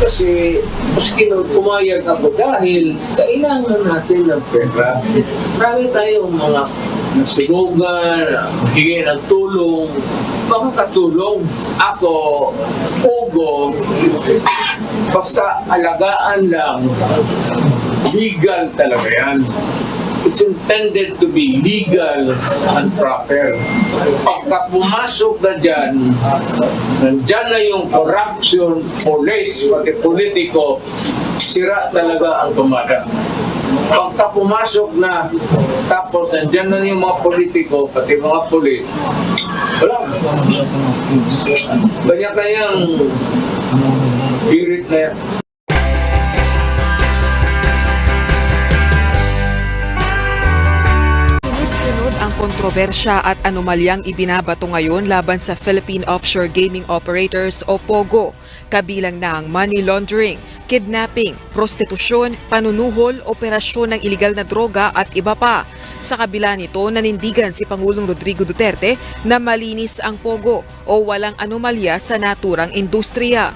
Kasi maski nung pumayag ako dahil kailangan natin ng pera. Marami tayong mga nasunugan, hingi ng tulong, makakatulong. Ako, Ugo, basta alagaan lang, legal talaga yan. It's intended to be legal and proper. Pagka pumasok na dyan, nandyan na yung corruption, police, pati politiko, sira talaga ang tumada. Pagka pumasok na, tapos nandyan na yung mga politiko, pati mga polis, wala. Kanya-kanyang spirit na yan. Sunod ang kontrobersya at anomalyang ibinabato ngayon laban sa Philippine Offshore Gaming Operators o POGO, kabilang na ang money laundering, kidnapping, prostitusyon, panunuhol, operasyon ng iligal na droga at iba pa. Sa kabila nito, nanindigan si Pangulong Rodrigo Duterte na malinis ang POGO o walang anomalya sa naturang industriya.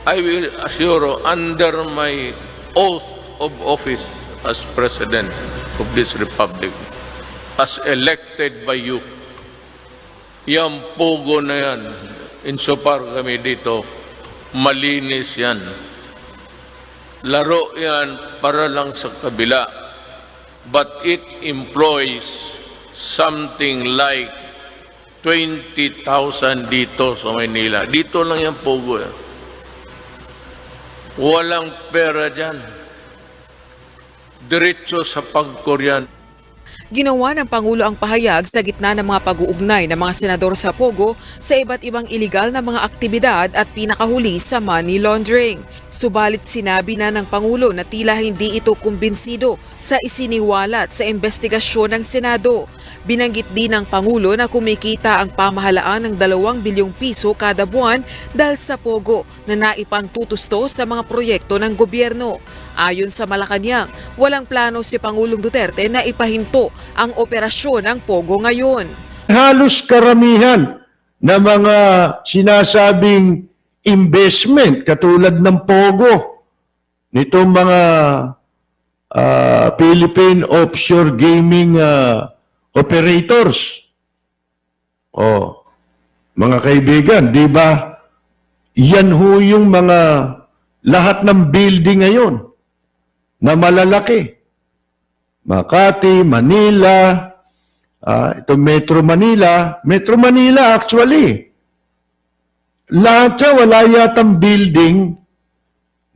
I will assure under my oath of office as President of this Republic, as elected by you, yung pogo na yan, insofar kami dito, malinis yan. Laro yan para lang sa kabila. But it employs something like 20,000 dito sa Maynila. Dito lang yung pogo yan. Walang pera dyan. Diretso sa pagkoryan. Ginawa ng Pangulo ang pahayag sa gitna ng mga pag-uugnay ng mga senador sa POGO sa iba't ibang iligal na mga aktibidad at pinakahuli sa money laundering. Subalit sinabi na ng Pangulo na tila hindi ito kumbinsido sa isiniwalat sa investigasyon ng Senado. Binanggit din ng Pangulo na kumikita ang pamahalaan ng 2 bilyong piso kada buwan dahil sa POGO na naipang tutusto sa mga proyekto ng gobyerno. Ayon sa Malacanang, walang plano si Pangulong Duterte na ipahinto ang operasyon ng POGO ngayon. Halos karamihan na mga sinasabing investment katulad ng POGO, nitong mga Philippine Offshore Gaming Operators. O, mga kaibigan, di ba? Yan ho yung mga lahat ng building ngayon na malalaki. Makati, Manila, ito Metro Manila. Metro Manila actually. Lahat siya, wala yatang building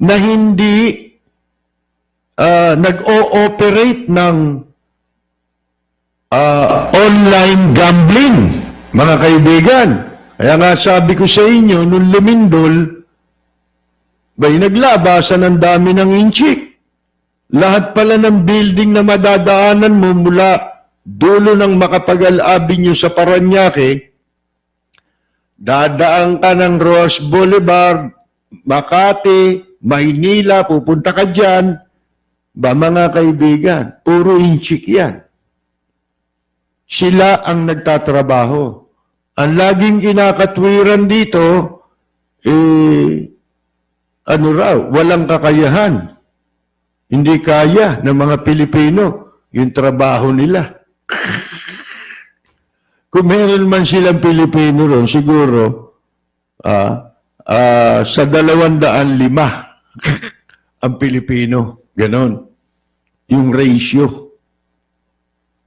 na hindi nag-o-operate ng online gambling, mga kaibigan. Kaya nga sabi ko sa inyo, nung lumindol, ba'y naglabasan ang dami ng inchik. Lahat pala ng building na madadaanan mo mula dulo ng Macapagal Avenue sa Parañaque, dadaan ka ng Ross Boulevard, Makati, Maynila, pupunta ka dyan. Ba mga kaibigan, puro inchik yan. Sila ang nagtatrabaho. Ang laging kinakatwiran dito, ano raw, walang kakayahan. Hindi kaya ng mga Pilipino yung trabaho nila. Kung meron man silang Pilipino ron, siguro sa 205 ang Pilipino. Ganon. Yung ratio.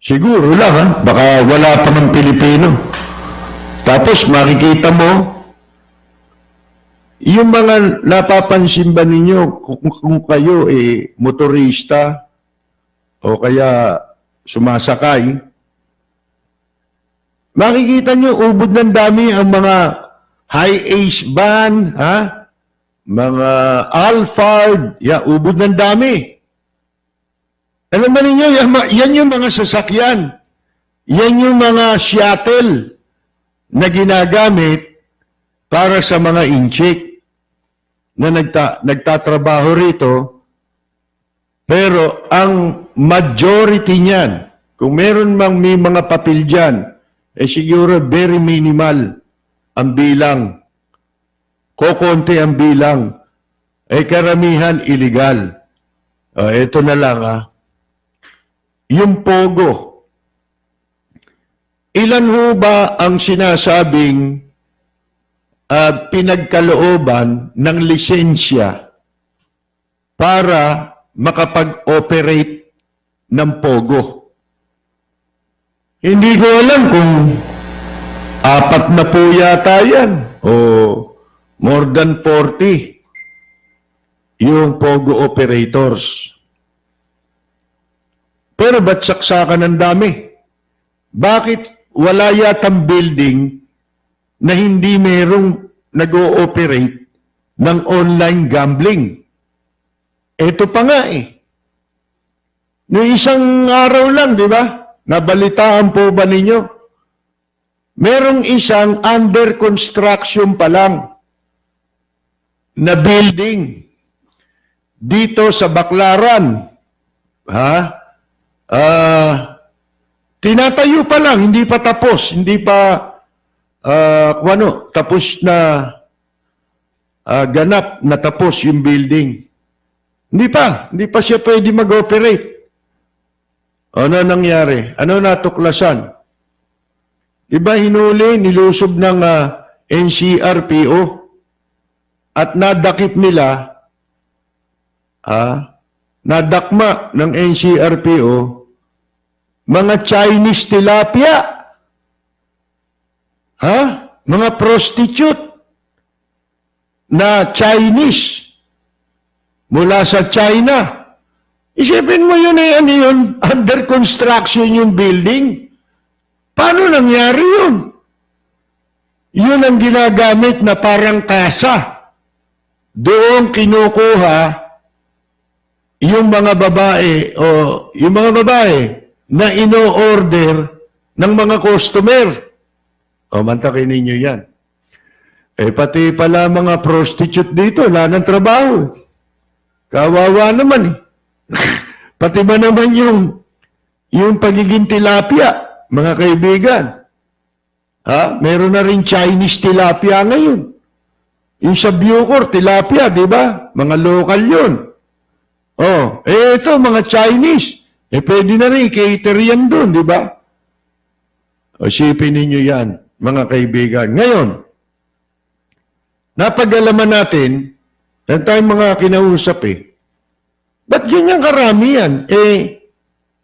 Siguro lang, baka wala pa ng Pilipino. Tapos makikita mo, yung mga napapansin ba ninyo kung kayo motorista o kaya sumasakay, makikita nyo ubod ng dami ang mga high-ace van, mga Alphard, ubod ng dami. Alam ba ninyo, yan yung mga sasakyan. Yan yung mga shuttle na ginagamit para sa mga inchik na nagtatrabaho rito. Pero ang majority niyan, kung meron mang may mga papel dyan, siguro very minimal ang bilang. Kokonti ang bilang. ay karamihan illegal. Ito na lang yung Pogo. Ilan ho ba ang sinasabing pinagkalooban ng lisensya para makapag-operate ng Pogo? Hindi ko alam kung 4 na po yata yan o more than 40 yung Pogo operators. Pero ba't saksakan ng dami? Bakit wala yatang building na hindi merong nag-ooperate ng online gambling? Ito pa nga Noong isang araw lang, di ba? Nabalitaan po ba ninyo? Merong isang under construction pa lang na building dito sa Baclaran. Tinatayo pa lang, hindi pa tapos, hindi pa tapos na ganap na tapos yung building. Hindi pa siya pwede mag-operate. Ano nangyari? Ano natuklasan? Diba hinuli, nilusob ng NCRPO at nadakip nila, nadakma ng NCRPO, mga Chinese tilapia. Mga prostitute na Chinese mula sa China. Isipin mo yun ano yun? Under construction yung building. Paano nangyari yun? Yun ang ginagamit na parang kasa. Doon kinukuha yung mga babae na ino-order ng mga customer. Mantakin ninyo yan. Pati pala mga prostitute dito, wala ng trabaho. Kawawa naman Pati ba naman yung pagiging tilapia, mga kaibigan? Meron na rin Chinese tilapia ngayon. Yung sa Bucor, tilapia, di ba? Mga local yun. Ito, mga Chinese. Pwede na rin, cater yan doon, di ba? Isipin ninyo yan, mga kaibigan. Ngayon, napag-alaman natin, yan tayong mga kinausap ba't ganyan karami yan?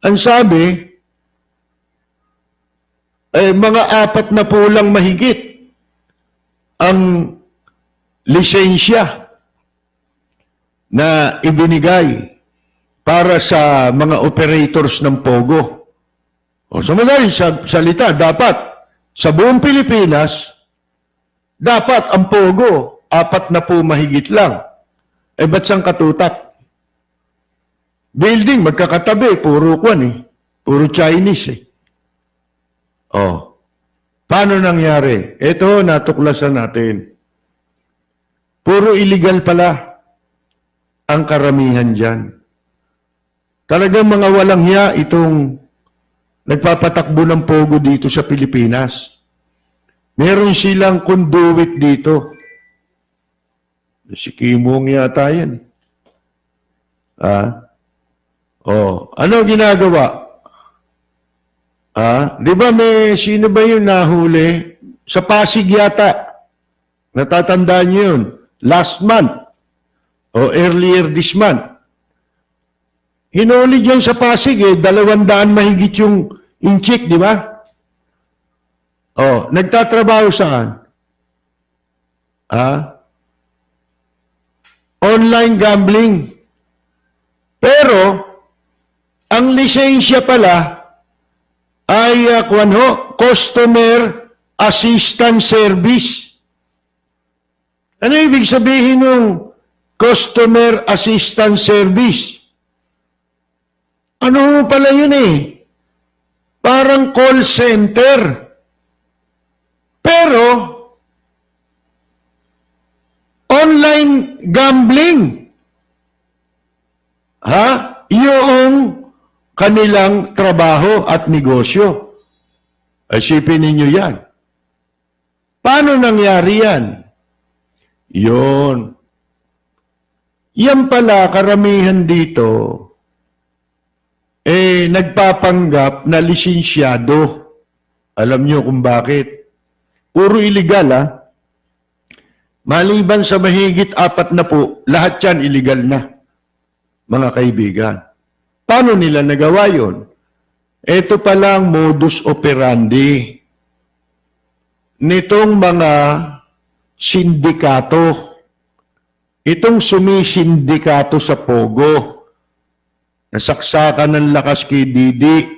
Ang sabi, mga 4 na po lang mahigit ang lisensya na ibinigay para sa mga operators ng Pogo. Sa madaling salita, dapat sa buong Pilipinas, dapat ang Pogo, 4 na po mahigit lang. Ba't siyang katutak? Building, magkakatabi, puro puro Chinese Paano nangyari? Ito, natuklasan natin. Puro illegal pala ang karamihan dyan. Talagang mga walang hiya itong nagpapatakbo ng Pogo dito sa Pilipinas. Meron silang conduit dito. Si Kimong yata yan. Ano ginagawa? Di ba sino ba yung nahuli? Sa Pasig yata. Natatandaan niyo yun. Last month. Earlier this month. Hinuli dyan sa Pasig 200 mahigit yung chick, di ba? Nagtatrabaho saan? Online gambling. Pero, ang lisensya pala ay Customer Assistance Service. Ano ibig sabihin ng Customer Assistance Service? Ano pala yun Parang call center. Pero, online gambling. Yung kanilang trabaho at negosyo. Isipin ninyo yan. Paano nangyari yan? Yun. Yan pala, karamihan dito, nagpapanggap na lisensyado. Alam nyo kung bakit? Puro illegal, ha? Maliban sa mahigit 40, lahat yan illegal na, mga kaibigan. Paano nila nagawa yun? Ito palang modus operandi nitong mga sindikato. Itong sumisindikato sa Pogo, nasaksakan ng lakas kay Didi.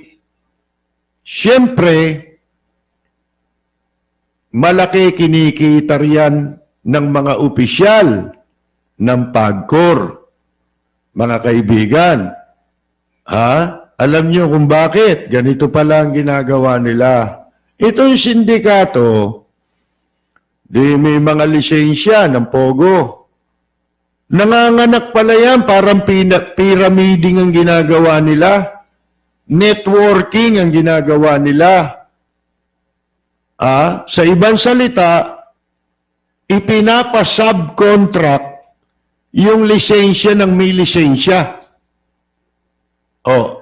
Siyempre, malaki kinikita riyan ng mga opisyal ng PAGCOR. Mga kaibigan, alam niyo kung bakit? Ganito pala ang ginagawa nila. Itong sindikato, di may mga lisensya ng Pogo. Nanganganak pala yan, parang pyramiding ang ginagawa nila. Networking ang ginagawa nila. Sa ibang salita, ipinapa-subcontract yung lisensya ng may lisensya.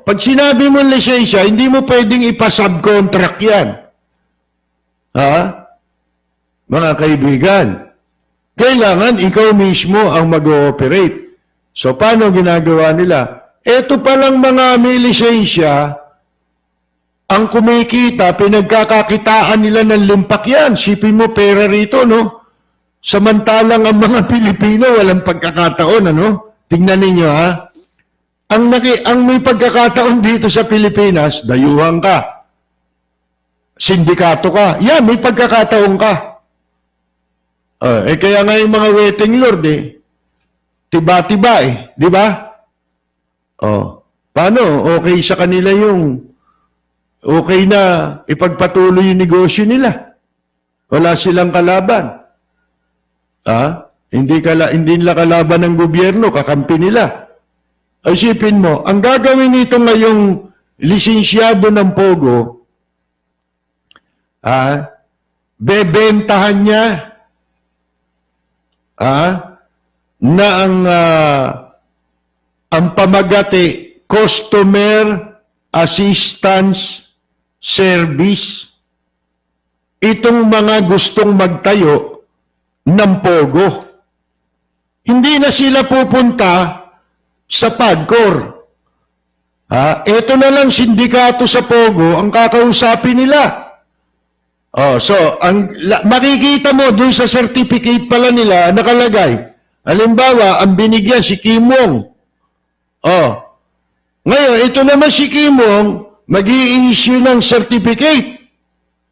Pag sinabi mo lisensya, hindi mo pwedeng ipa-subcontract yan. Mga kaibigan, kailangan ikaw mismo ang mag-ooperate. So, paano ginagawa nila? Ito palang mga may lisensya, ang kumikita, pinagkakakitaan nila ng limpak yan. Sipin mo pera rito, no? Samantalang ang mga Pilipino, walang pagkakataon, ano? Tingnan ninyo, ha? Ang may pagkakataon dito sa Pilipinas, dayuhan ka. Sindikato ka. Yan, may pagkakataon ka. Kaya nga yung mga waiting lord, tiba-tiba, di ba? Paano? Okay sa kanila yung okay na ipagpatuloy yung negosyo nila. Wala silang kalaban. Hindi nila kalaban ng gobyerno, kakampi nila. Isipin mo, ang gagawin nito ngayong lisensyado ng Pogo, bebentahan niya na ang pamagati, customer assistance service. Itong mga gustong magtayo ng Pogo. Hindi na sila pupunta sa PAGCOR. Ito na lang sindikato sa Pogo ang kakausapin nila. Makikita mo dun sa certificate pala nila nakalagay. Halimbawa, ang binigyan si Kim Wong. Ngayon, ito naman si Kim Wong, mag-i-issue ng certificate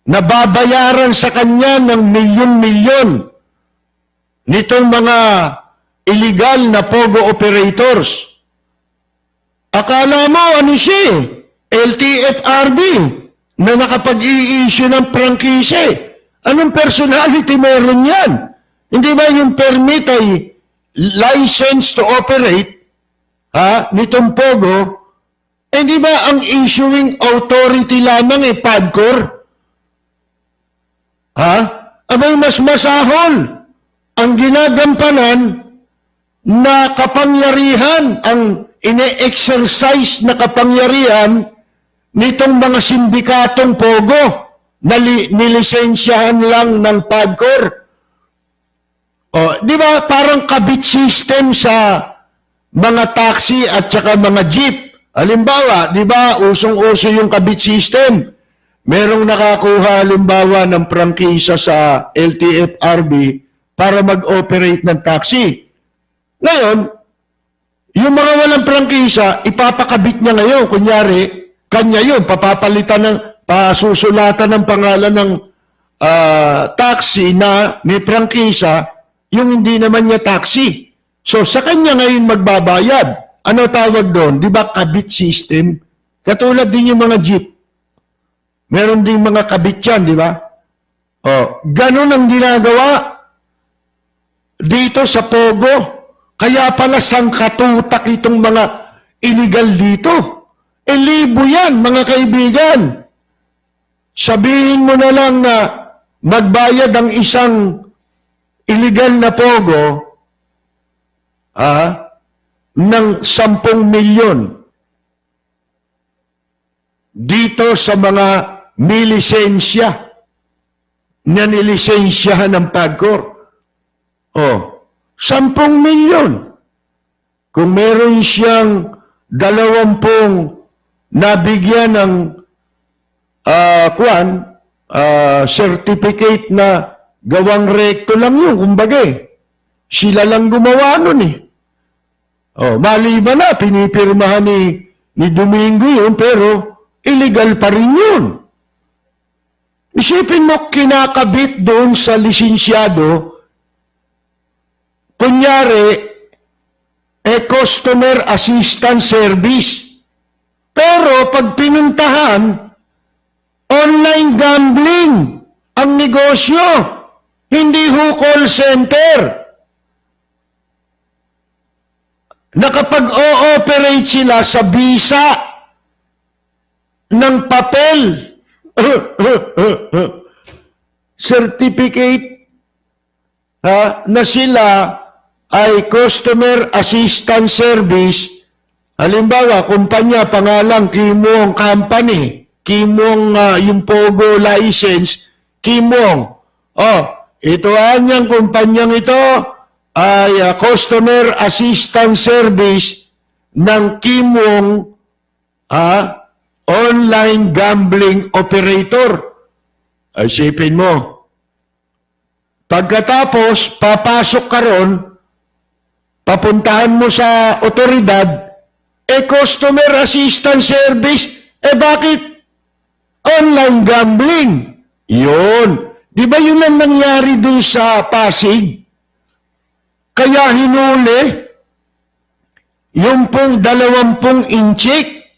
na babayaran sa kanya ng milyon-milyon nitong mga illegal na Pogo operators. Akala mo, ano siya? LTFRB na nakapag-i-issue ng prangkise. Anong personality meron yan? Hindi ba yung permit ay license to operate nitong Pogo? Hindi ba ang issuing authority lamang PAGCOR? Abay mas masahol ang ginagampanan na kapangyarihan, ang ine-exercise na kapangyarihan nitong mga sindikatong Pogo na nilisensyahan lang ng PAGCOR. Di ba parang kabit system sa mga taxi at saka mga jeep? Halimbawa, di ba usong-uso yung kabit system? Merong nakakuha halimbawa ng prangkisa sa LTFRB para mag-operate ng taxi. Ngayon, yung mga walang prangkisa, ipapakabit niya ngayon. Kunyari, kanya yun, pasusulatan ng pangalan ng taxi na may prangkisa, yung hindi naman niya taxi. So, sa kanya ngayon magbabayad. Ano tawag doon? Di ba kabit system? Katulad din yung mga jeep. Meron din mga kabit yan, di ba? Ganun ang ginagawa dito sa Pogo. Kaya pala sangkatutak itong mga illegal dito. Libo yan, mga kaibigan. Sabihin mo na lang na magbayad ang isang illegal na Pogo, ng 10 milyon dito sa mga milisensya na nilisensyahan ng PAGCOR. Oh, 10 milyon. Kung meron siyang 20 nabigyan ng certificate na gawang rekto lang yun, kumbaga sila lang gumawa nun eh. Oh, maliban na, pinipirmahan ni Domingo yun, pero illegal pa rin yun. Isipin mo, kinakabit doon sa lisensyado, kunyari, customer assistance service. Pero pag pinuntahan, online gambling ang negosyo, hindi ho call center. Nakapag-ooperate sila sa visa ng papel. Certificate na sila ay customer assistance service. Halimbawa, kumpanya, pangalang Kimong Company, Kimong yung Pogo license, Kimong. Oh, ito ang kumpanyang ito ay customer assistance service ng Kimong online gambling operator. Ay, isipin mo. Pagkatapos, papasok ka ron, papuntahan mo sa otoridad, customer assistance service, bakit online gambling? Yun. Di ba yun ang nangyari dun sa Pasig? Kaya hinuli yung pong 20 inchik,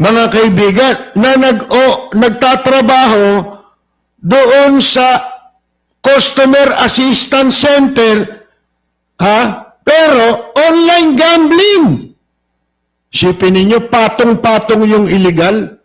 mga kaibigan, na nagtatrabaho doon sa customer assistance center, pero online gambling. Sipin ninyo, patong-patong yung illegal.